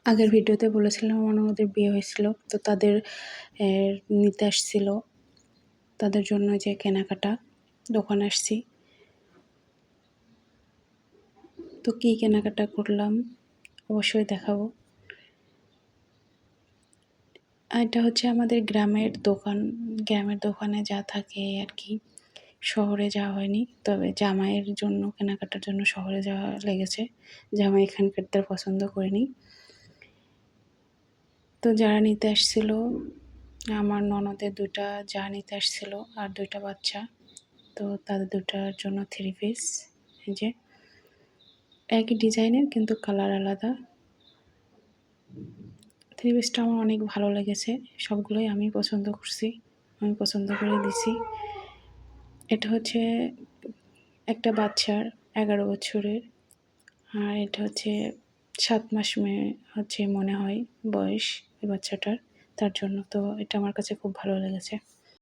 আগের ভিডিওতে বলেছিলাম আমার ননদের বিয়ে হয়েছিল, তো তাদের নিতে আসছিল, তাদের জন্য যে কেনাকাটা দোকানে আসছি। তো কী কেনাকাটা করলাম অবশ্যই দেখাবো। এটা হচ্ছে আমাদের গ্রামের দোকান, গ্রামের দোকানে যা থাকে আর কি। শহরে যাওয়া হয়নি, তবে জামাইয়ের জন্য কেনাকাটার জন্য শহরে যাওয়া লেগেছে। জামাই এখানকারদের পছন্দ করেনি। তো যারা নিতে আসছিল, আমার ননদের দুটা যা নিতে আসছিল আর দুইটা বাচ্চা, তো তাদের দুটার জন্য থ্রি পিস, এই যে একই ডিজাইনের কিন্তু কালার আলাদা। থ্রি পিসটা আমার অনেক ভালো লেগেছে, সবগুলোই আমি পছন্দ করছি, আমি পছন্দ করে দিছি। এটা হচ্ছে একটা বাচ্চার 11 বছরের, আর এটা হচ্ছে 7 মাস হচ্ছে মনে হয় বয়স এই বাচ্চাটার, তার জন্য। তো এটা আমার কাছে খুব ভালো লেগেছে।